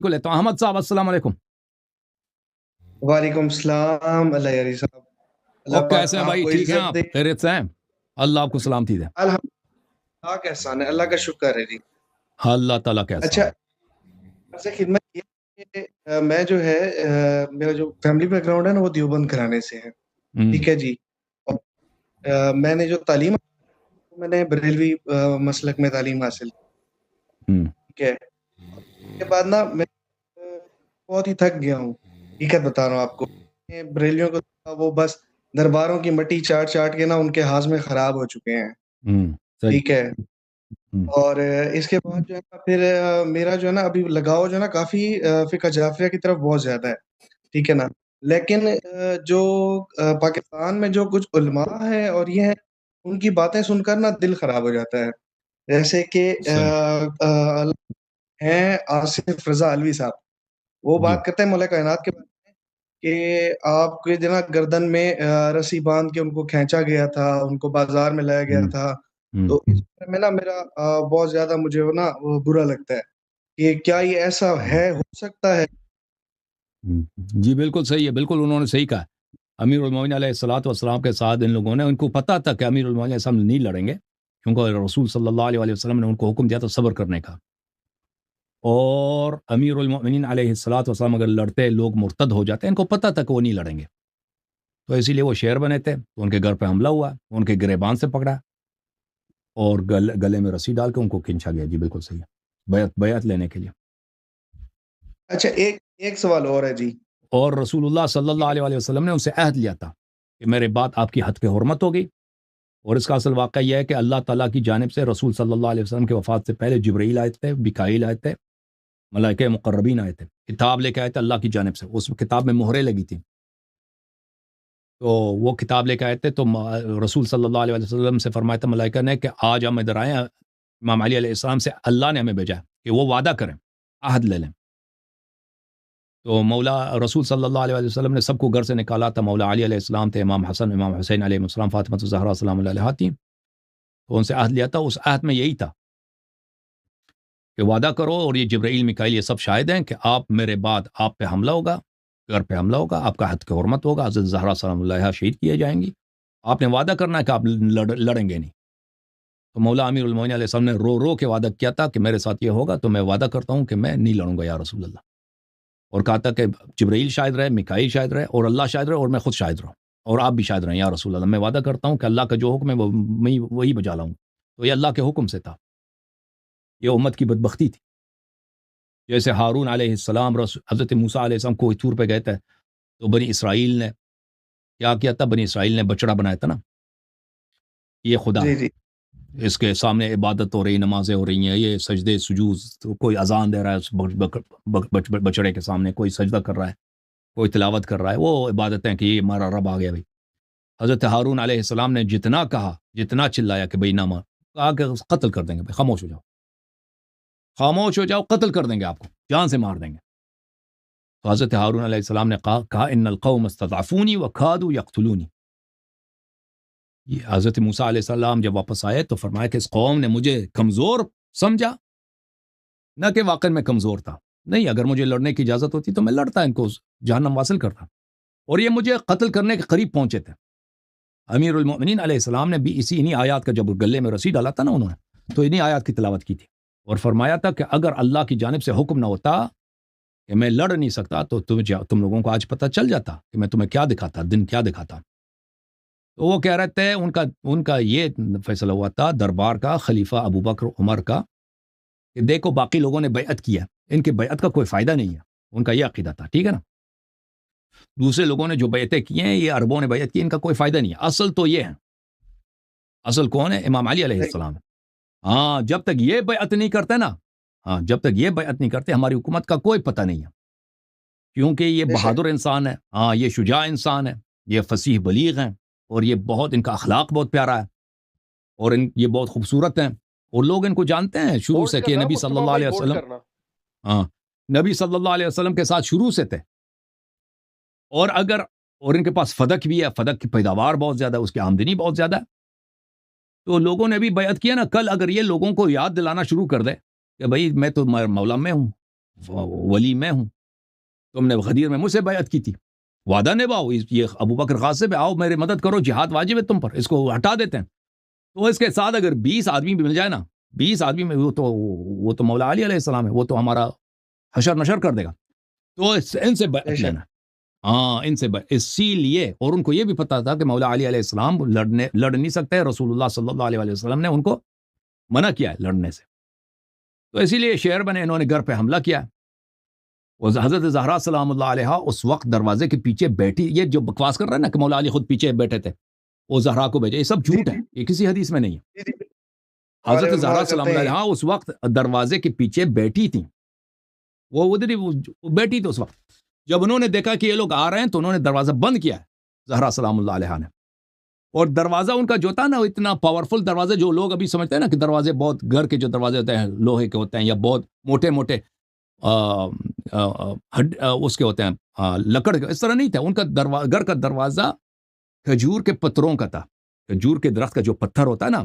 کو لیتا ہوں احمد صاحب السلام علیکم. وعلیکم السلام اللہ یاری صاحب. اور اللہ پاک کیسے ہیں آپ بھائی؟ کو ٹھیک ہیں عزت آپ؟ دے. خیریت سے ہیں؟ اللہ آپ کو سلامتی دے. الحمدللہ کا احسان ہے, اللہ کا شکر ہے جی. اللہ تعالیٰ کا اچھا, احسان ہے. آپ سے خدمت یہ ہے کہ میں جو ہے میرا جو فیملی بیک گراؤنڈ ہے نا وہ دیوبند گھرانے سے ہے. ٹھیک ہے جی. اور میں نے جو تعلیم میں نے بریلوی مسلک میں تعلیم حاصل کی. ٹھیک ہے. اس کے بعد نا میں بہت ہی تھک گیا ہوں, حقیقت بتا رہا ہوں آپ کو. بریلیوں کو وہ بس درباروں کی مٹی چاٹ چاٹ کے نا ان کے ہاضمے خراب ہو چکے ہیں. ٹھیک ہے. اور اس کے بعد جو ہے نا پھر میرا جو ہے نا ابھی لگاؤ جو ہے نا کافی فقہ جعفریہ کی طرف بہت زیادہ ہے. ٹھیک ہے نا. لیکن جو پاکستان میں جو کچھ علماء ہیں اور یہ ہیں, ان کی باتیں سن کر نا دل خراب ہو جاتا ہے. جیسے کہ ہیں آصف رضا علوی صاحب, وہ بات کرتے ہیں مولا کائنات کے بارے میں کہ آپ کے جو نا گردن میں رسی باندھ کے ان کو کھینچا گیا تھا, ان کو بازار میں لایا گیا تھا. تو اس بارے میں نا میرا بہت زیادہ مجھے نا برا لگتا ہے کہ کیا یہ ایسا ہے, ہو سکتا ہے. جی بالکل صحیح ہے, بالکل انہوں نے صحیح کہا. امیر المومنین علیہ الصلوۃ والسلام کے ساتھ ان لوگوں نے, ان کو پتہ تھا کہ امیر المومنین علیہ السلام نہیں لڑیں گے, کیونکہ رسول صلی اللہ علیہ وسلم نے ان کو حکم دیا تھا صبر کرنے کا. اور امیر المومنین علیہ الصلوۃ والسلام اگر لڑتے لوگ مرتد ہو جاتے, ان کو پتہ تھا کہ وہ نہیں لڑیں گے, تو اسی لیے وہ شیر بنے تھے. تو ان کے گھر پہ حملہ ہوا, ان کے گریبان سے پکڑا اور گلے میں رسی ڈال کے ان کو کھینچا گیا. جی بالکل صحیح ہے, بیعت لینے کے لیے. اچھا, ایک سوال اور ہے جی. اور رسول اللہ صلی اللہ علیہ وسلم نے ان سے عہد لیا تھا کہ میرے بعد آپ کی حد کے حرمت ہوگی. اور اس کا اصل واقعہ یہ ہے کہ اللہ تعالیٰ کی جانب سے رسول صلی اللہ علیہ وسلم کے وفات سے پہلے جبرائیل آئے تھے, میکائیل آئے تھے, ملائکہ مقربین آئے تھے, کتاب لے کے آئے تھے اللہ کی جانب سے. اس کتاب میں مہریں لگی تھیں, تو وہ کتاب لے کے آئے تھے. تو رسول صلی اللہ علیہ وسلم سے فرمایا تھا ملائکہ نے کہ آج ہم ادھر آئے ہیں, امام علی علیہ السلام سے اللہ نے ہمیں بھیجا ہے کہ وہ وعدہ کریں, عہد لے لیں. تو مولا رسول صلی اللہ علیہ وسلم نے سب کو گھر سے نکالا تھا. مولا علی علیہ السلام تھے, امام حسن, امام حسین علیہ السلام, فاطمہ الزہرا سلام اللہ علیہا تھیں. تو ان سے عہد لیا تھا. اس عہد میں یہی تھا کہ وعدہ کرو, اور یہ جبرائیل میکائیل یہ سب شاہد ہیں کہ آپ میرے بعد آپ پہ حملہ ہوگا, گھر پہ حملہ ہوگا, آپ کا حد کی حرمت ہوگا, حضرت زہرا سلام اللہ علیہا شہید کیے جائیں گی. آپ نے وعدہ کرنا ہے کہ آپ لڑیں گے نہیں. تو مولا امیر المومنین علیہ السلام نے رو رو کے وعدہ کیا تھا کہ میرے ساتھ یہ ہوگا, تو میں وعدہ کرتا ہوں کہ میں نہیں لڑوں گا یا رسول اللہ. اور کہا تھا کہ جبرائیل شاہد رہے, میکائیل شاہد رہے, اور اللہ شاہد رہے, اور میں خود شاہد رہوں, اور آپ بھی شاہد رہیں یا رسول اللہ. میں وعدہ کرتا ہوں کہ اللہ کا جو حکم ہے وہ میں وہی بجا لاؤں. تو یہ اللہ کے حکم سے تھا. یہ امت کی بدبختی تھی. جیسے ہارون علیہ السلام حضرت موسیٰ علیہ السلام کوہ طور پہ گئے تھے, تو بنی اسرائیل نے کیا کیا تھا؟ بنی اسرائیل نے بچڑا بنایا تھا نا, یہ خدا ہے, اس کے سامنے عبادت ہو رہی, نمازیں ہو رہی ہیں, یہ سجدے سجود, کوئی اذان دے رہا ہے بچڑے کے سامنے, کوئی سجدہ کر رہا ہے, کوئی تلاوت کر رہا ہے, وہ عبادتیں کہ یہ ہمارا رب آ گیا. بھائی حضرت ہارون علیہ السلام نے جتنا کہا, جتنا چلایا کہ بھائی نہ مار, کہا کہ قتل کر دیں گے, بھائی خاموش ہو جاؤ, خاموش ہو جاؤ, قتل کر دیں گے آپ کو, جان سے مار دیں گے. تو حضرت ہارون علیہ السلام نے کہا ان القوم استضعفونی وکادوا یقتلونی. یہ حضرت موسیٰ علیہ السلام جب واپس آئے تو فرمایا کہ اس قوم نے مجھے کمزور سمجھا, نہ کہ واقعی میں کمزور تھا. نہیں, اگر مجھے لڑنے کی اجازت ہوتی تو میں لڑتا, ان کو جہنم واصل کرتا, اور یہ مجھے قتل کرنے کے قریب پہنچے تھے. امیر المؤمنین علیہ السلام نے بھی انہی آیات کا, جب گلے میں رسی ڈالا تھا نا انہوں نے, تو انہی آیات کی تلاوت کی تھی, اور فرمایا تھا کہ اگر اللہ کی جانب سے حکم نہ ہوتا کہ میں لڑ نہیں سکتا, تو تم لوگوں کو آج پتہ چل جاتا کہ میں تمہیں کیا دکھاتا, دن کیا دکھاتا. تو وہ کہہ رہے تھے, ان کا یہ فیصلہ ہوا تھا دربار کا, خلیفہ ابو بکر عمر کا, کہ دیکھو باقی لوگوں نے بیعت کیا, ان کے بیعت کا کوئی فائدہ نہیں ہے. ان کا یہ عقیدہ تھا, ٹھیک ہے نا. دوسرے لوگوں نے جو بیعتیں کی ہیں, یہ عربوں نے بیعت کی, ان کا کوئی فائدہ نہیں ہے. اصل تو یہ ہے, اصل کون ہے؟ امام علی علیہ السلام. ہاں, جب تک یہ بیعت نہیں کرتے نا, جب تک یہ بیعت نہیں کرتے, ہماری حکومت کا کوئی پتہ نہیں ہے, کیونکہ یہ بہادر انسان ہے, یہ شجاع انسان ہے, یہ فصیح بلیغ ہیں, اور یہ بہت, ان کا اخلاق بہت پیارا ہے, اور یہ بہت خوبصورت ہیں, اور لوگ ان کو جانتے ہیں شروع سے کہ نبی صلی اللہ علیہ وسلم, نبی صلی اللہ علیہ وسلم کے ساتھ شروع سے تھے. اور ان کے پاس فدق بھی ہے, فدق کی پیداوار بہت زیادہ ہے, اس کی آمدنی بہت زیادہ ہے. تو لوگوں نے بھی بیعت کیا نا. کل اگر یہ لوگوں کو یاد دلانا شروع کر دے کہ بھائی میں تو مولا میں ہوں, ولی میں ہوں، تم نے غدیر میں مجھ سے بیعت کی تھی، وعدہ نبھاؤ، یہ ابو بکر غاصب ہے، آؤ میرے مدد کرو، جہاد واجب ہے تم پر، اس کو ہٹا دیتے ہیں۔ تو اس کے ساتھ اگر 20 آدمی بھی مل جائے نا، 20 آدمی میں وہ تو مولا علی علیہ السلام ہے، وہ تو ہمارا حشر نشر کر دے گا، تو ان سے بیعت لینا، ہاں ان سے اسی لیے، اور ان کو یہ بھی پتا تھا کہ مولا علی علیہ السلام لڑ نہیں سکتے، رسول اللہ صلی اللہ علیہ وسلم نے ان کو منع کیا ہے لڑنے سے، تو اسی لیے شعر بنے، انہوں نے گھر پہ حملہ کیا، اور حضرت زہرا سلام اللہ علیہ اس وقت دروازے کے پیچھے بیٹھی، یہ جو بکواس کر رہا ہے نا کہ مولا علی خود پیچھے بیٹھے تھے، وہ زہرا کو بھیجے، یہ سب جھوٹ ہے، یہ کسی حدیث میں نہیں ہے۔ حضرت زہرا سلام اللہ علیہ اس وقت دروازے کے پیچھے بیٹھی تھی، وہ ادھر ہی بیٹھی تھی اس وقت، جب انہوں نے دیکھا کہ یہ لوگ آ رہے ہیں تو انہوں نے دروازہ بند کیا ہے زہرا سلام اللہ علیہ نے، اور دروازہ ان کا جو تھا نا اتنا پاورفل دروازہ، جو لوگ ابھی سمجھتے ہیں نا کہ دروازے بہت گھر کے جو دروازے ہوتے ہیں لوہے کے ہوتے ہیں یا بہت موٹے موٹے اس کے ہوتے ہیں لکڑ کے، اس طرح نہیں تھا ان کا گھر کا دروازہ کھجور کے پتھروں کا تھا، کھجور کے درخت کا جو پتھر ہوتا ہے نا،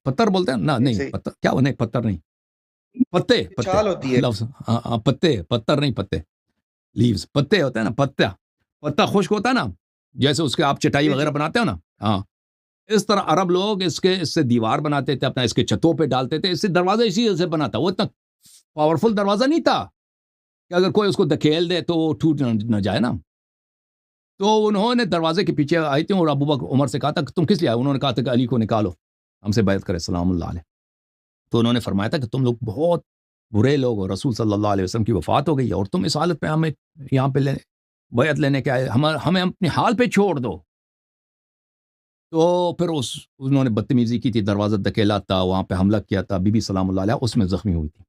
پتھر بولتے ہیں نا، نہیں پتھر کیا، نہیں پتھر نہیں، پتے لفظ، پتے، پتھر نہیں، پتے، لیوز، پتے ہوتے ہیں نا، پتا خشک ہوتا ہے نا، جیسے اس کے آپ چٹائی وغیرہ بناتے ہو نا، ہاں اس طرح عرب لوگ اس سے دیوار بناتے تھے، اپنا اس کے چھتوں پہ ڈالتے تھے، اس سے دروازہ اسی سے بناتا، وہ اتنا پاورفل دروازہ نہیں تھا کہ اگر کوئی اس کو دھکیل دے تو وہ ٹوٹ نہ جائے نا، تو انہوں نے دروازے کے پیچھے آئی تھی اور ابو بکر عمر سے کہا تھا کہ تم کس لیے آئے، انہوں نے کہا تھا کہ علی کو نکالو ہم سے بیعت کرے سلام اللہ علیہ، تو انہوں نے فرمایا تھا کہ تم لوگ بہت برے لوگ ہو، رسول صلی اللہ علیہ وسلم کی وفات ہو گئی ہے اور تم اس حالت پہ ہمیں یہاں پہ بیعت لینے کے آئے، ہمیں اپنے حال پہ چھوڑ دو، تو پھر انہوں نے بدتمیزی کی تھی، دروازہ دھکیلا تھا، وہاں پہ حملہ کیا تھا، بی بی سلام اللہ علیہ اس میں زخمی ہوئی تھی،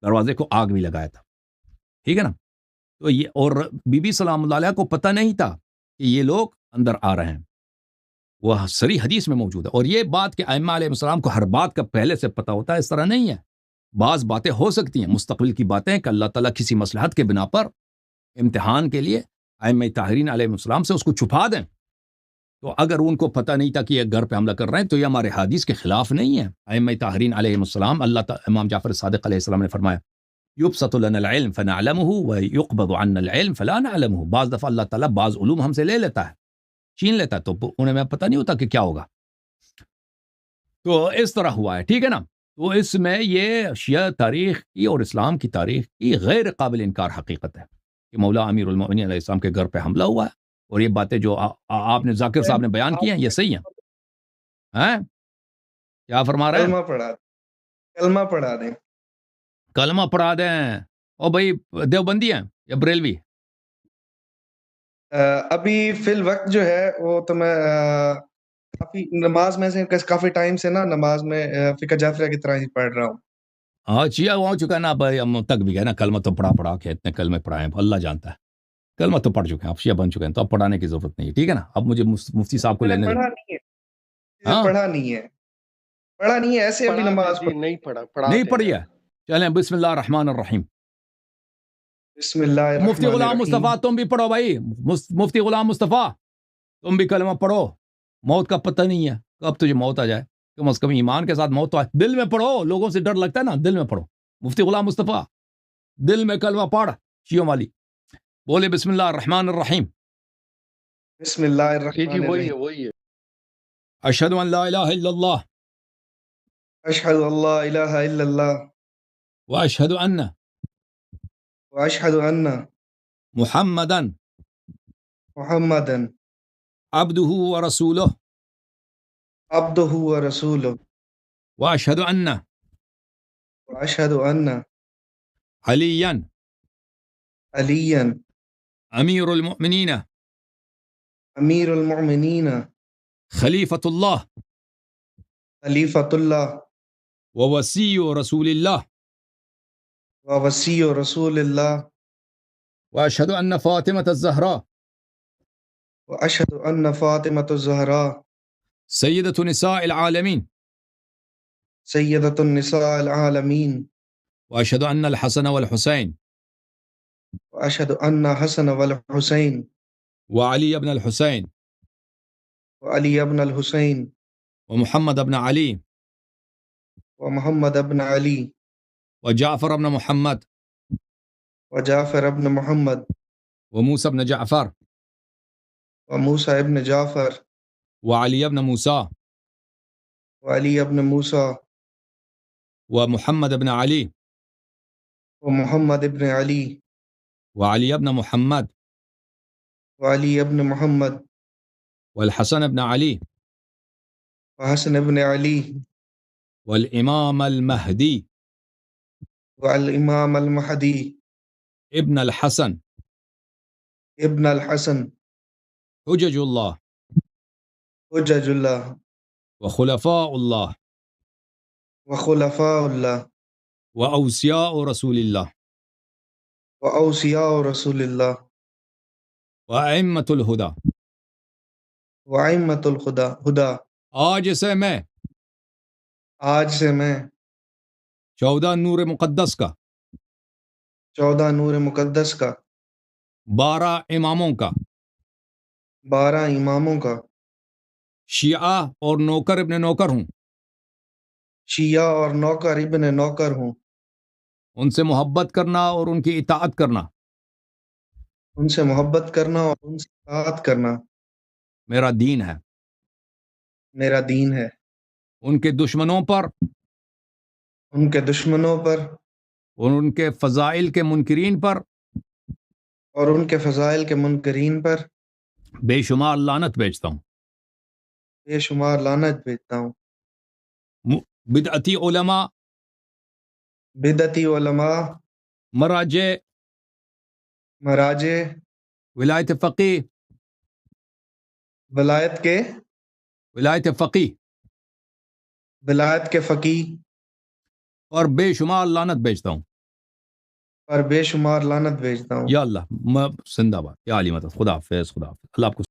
دروازے کو آگ بھی لگایا تھا، ٹھیک ہے نا، تو یہ، اور بی بی سلام اللہ علیہ کو پتہ نہیں تھا کہ یہ لوگ اندر آ رہے ہیں، وہ صریح حدیث میں موجود ہے، اور یہ بات کہ ائمہ علیہ السلام کو ہر بات کا پہلے سے پتہ ہوتا ہے، اس طرح نہیں ہے، بعض باتیں ہو سکتی ہیں مستقبل کی باتیں کہ اللہ تعالیٰ کسی مصلحت کے بنا پر امتحان کے لیے ائمہ طاہرین علیہ السلام سے اس کو چھپا دیں، تو اگر ان کو پتہ نہیں تھا کہ یہ گھر پہ حملہ کر رہے ہیں تو یہ ہمارے حدیث کے خلاف نہیں ہے، ائمہ طاہرین علیہ السلام، امام جعفر صادق علیہ السلام نے فرمایا یبسط لنا العلم فنعلمه ويقبض عنا العلم فلا نعلمه، بعض دفعہ اللہ تعالیٰ بعض علوم ہم سے لے لیتا ہے، چھین لیتا ہے، تو انہیں میں پتہ نہیں ہوتا کہ کیا ہوگا، تو اس طرح ہوا ہے، ٹھیک ہے نا، تو اس میں یہ شیعہ تاریخ کی اور اسلام کی تاریخ کی غیر قابل انکار حقیقت ہے کہ مولا امیر المؤمنین علیہ السلام کے گھر پہ حملہ ہوا ہے، اور یہ باتیں جو آپ نے ذاکر صاحب نے بیان کی ہیں یہ صحیح ہیں، کیا فرما رہے ہیں؟ کلمہ پڑھا دیں، کلمہ پڑھا دیں، او بھائی دیوبندی ہیں یا بریلوی؟ ابھی فی الوقت جو ہے وہ تو میں کافی نماز میں سے کافی ٹائم سے نا نماز میں فقہ جعفریہ کی طرح ہی پڑھ رہا ہوں، ہاں شیعہ ہو چکا ہے نا بھائی، ہم تک بھی گئے نا، کلمہ تو پڑھا کے اتنے کلمے پڑھائے ہیں، اللہ جانتا ہے، کلمہ تو پڑھ چکے ہیں، اب شیعہ بن چکے ہیں، تو اب پڑھانے کی ضرورت نہیں ہے، ٹھیک ہے نا، اب مجھے مفتی صاحب کو لینے دیں، پڑھا نہیں ہے ایسے ابھی نماز نہیں پڑھا نہیں پڑھی ہے، چلیں بسم اللہ الرحمن الرحیم، بسم اللہ الرحمن مفتی غلام الرحیم۔ مصطفیٰ تم بھی پڑھو بھائی، مفتی غلام مصطفیٰ تم بھی کلمہ پڑھو، موت کا پتہ نہیں ہے کب تجھے موت آ جائے، کم از کم ایمان کے ساتھ موت تو آئے، دل میں پڑھو، لوگوں سے ڈر لگتا ہے نا، دل میں پڑھو، مفتی غلام مصطفیٰ دل میں کلمہ پڑھ، شیعوں والی بولے بسم اللہ الرحمن الرحیم، بسم اللہ الرحمن الرحیم، وہی ہے، اشہد ان لا الہ الا اللہ اشہد ان لا الہ الا اللہ واشہد ان واشہد ان محمدا محمدا عبدہ ورسولہ عبدہ ورسولہ واشہد ان واشہد ان علیا علیا امیر المؤمنین امیر المؤمنین خلیفۃ اللہ خلیفۃ اللہ ووسی رسول اللہ ووسی رسول اللہ واشہد ان فاطمۃ الزہراء واشہد ان فاطمۃ الزہراء سیدۃ نساء العالمین سیدۃ النساء العالمین واشہد ان الحسن والحسین واشہد ان حسن والحسین وعلی ابن الحسین وعلی ابن الحسین ومحمد ابن علی ومحمد ابن علی وجعفر ابن محمد وجعفر ابن محمد وموسى بن جعفر وموسى ابن جعفر وعلي بن موسى وعلي ابن موسى ومحمد بن علي ومحمد ابن علي وعلي بن محمد وعلي ابن محمد والحسن بن علي وحسن ابن علي والإمام المهدي والإمام المهدي ابن الحسن ابن الحسن حجج الله حجج الله وخلفاء الله وخلفاء الله وأوصياء رسول الله وأوصياء رسول الله وأئمة الهدى. وأئمة الهدى. آج سے میں آج سے میں 14 نور مقدس کا 14 نور مقدس کا 12 اماموں کا 12 اماموں کا شیعہ اور نوکر ابن نوکر ہوں. شیعہ اور نوکر ابن نوکر ہوں. ان سے محبت کرنا اور ان کی اطاعت کرنا ان سے محبت کرنا اور ان سے اطاعت کرنا میرا دین ہے. میرا دین ہے. ان کے دشمنوں پر ان کے دشمنوں پر اور ان کے فضائل کے منکرین پر اور ان کے فضائل کے منکرین پر بے شمار لعنت بھیجتا ہوں. بے شمار لعنت بھیجتا ہوں. بدعتی علماء بدعتی علماء مراجع مراجع ولایت فقیہ ولایت کے فقیہ اور بے شمار لعنت بھیجتا ہوں. اور بے شمار لعنت بھیجتا ہوں. یا اللہ زندہ باد. یا علی مدد. خدا حافظ. خدا حافظ. اللہ آپ کو